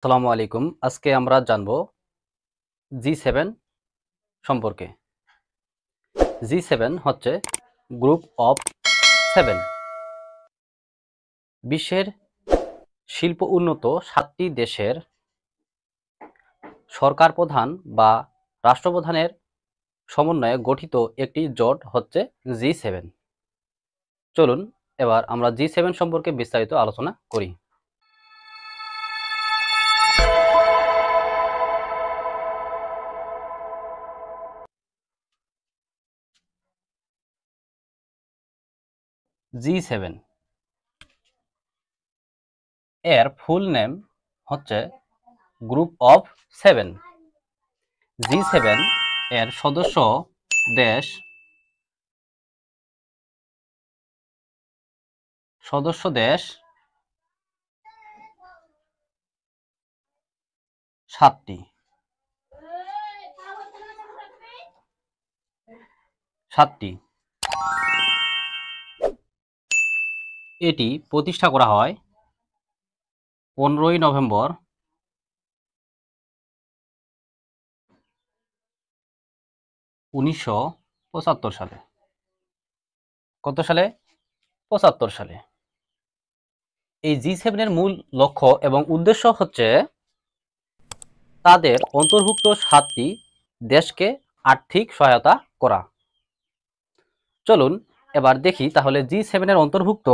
আসসালামু আলাইকুম। আজকে আমরা জানব G7 সম্পর্কে। G7 হচ্ছে গ্রুপ অফ 7। বিশ্বের শিল্প উন্নত 7টি দেশের সরকার প্রধান বা রাষ্ট্রপ্রধানের সমন্বয়ে গঠিত একটি জোট হচ্ছে G7। চলুন এবার আমরা G7 সম্পর্কে বিস্তারিত আলোচনা করি। G7 এর ফুল নেম হচ্ছে গ্রুপ অফ 7। G7 এর সদস্য দেশ 7টি। এটি প্রতিষ্ঠা করা হয় 15ই নভেম্বর 1975 সালে। কত সালে? 75 সালে। এই G7 এর মূল লক্ষ্য এবং উদ্দেশ্য হচ্ছে তাদের অন্তর্ভুক্ত 7টি দেশকে আর্থিক সহায়তা করা। চলুন এবার দেখি তাহলে G7 এর অন্তর্ভুক্ত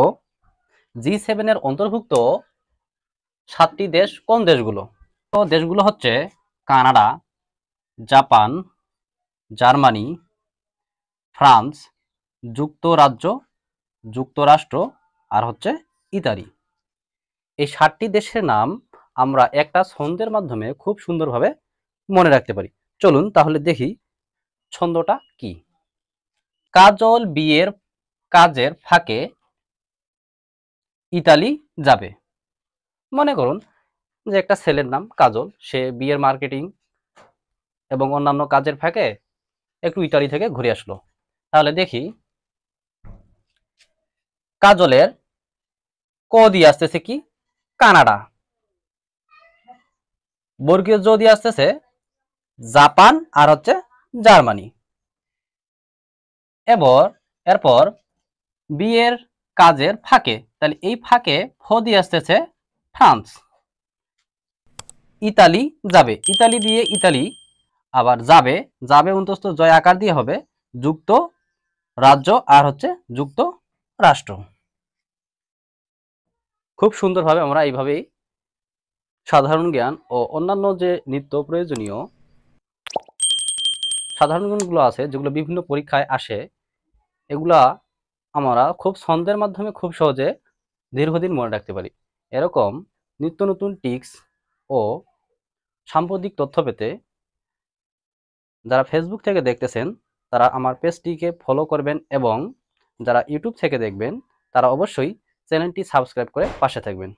7টি দেশ কোন দেশগুলো? তো দেশগুলো হচ্ছে কানাডা, জাপান, জার্মানি, ফ্রান্স, যুক্তরাষ্ট্র আর হচ্ছে ইতালি। এই 7টি দেশের নাম আমরা একটা ছন্দের মাধ্যমে খুব সুন্দরভাবে মনে রাখতে পারি। চলুন তাহলে দেখি ছন্দটা কি। কাজল বিয়ের কাজের ফাঁকে ইতালি যাবে। মনে করুন যে একটা ছেলের নাম কাজল, সে বিয়ের মার্কেটিং এবং অন্যান্য কাজের ফাঁকে একটু ইতালি থেকে ঘুরে আসলো। তাহলে দেখি কাজলের ক দিয়ে আসতেছে কি? কানাডা। বর্গীয় জ দিয়ে আসতেছে জাপান আর হচ্ছে জার্মানি। এরপর বিয়ের কাজের ফাঁকে, তাহলে এই ফাঁকে ফ দিয়ে আসতেছে ফ্রান্স। ইতালি যাবে, ইতালি দিয়ে ইতালি, আবার যাবে অন্তস্থ জয় আকার দিয়ে হবে যুক্ত রাজ্য আর হচ্ছে যুক্ত রাষ্ট্র। খুব সুন্দরভাবে আমরা এইভাবেই সাধারণ জ্ঞান ও অন্যান্য যে নিত্য প্রয়োজনীয় সাধারণ জ্ঞানগুলো আছে যেগুলো বিভিন্ন পরীক্ষায় আসে, এগুলা আমরা খুব ছন্দের মাধ্যমে খুব সহজে দীর্ঘদিন মনে রাখতে পারি। এরকম নিত্য নতুন টিপস ও সাম্প্রতিক তথ্য পেতে যারা ফেসবুক থেকে দেখতেছেন তারা আমার পেজটিকে ফলো করবেন এবং যারা ইউটিউব থেকে দেখবেন তারা অবশ্যই চ্যানেলটি সাবস্ক্রাইব করে পাশে থাকবেন।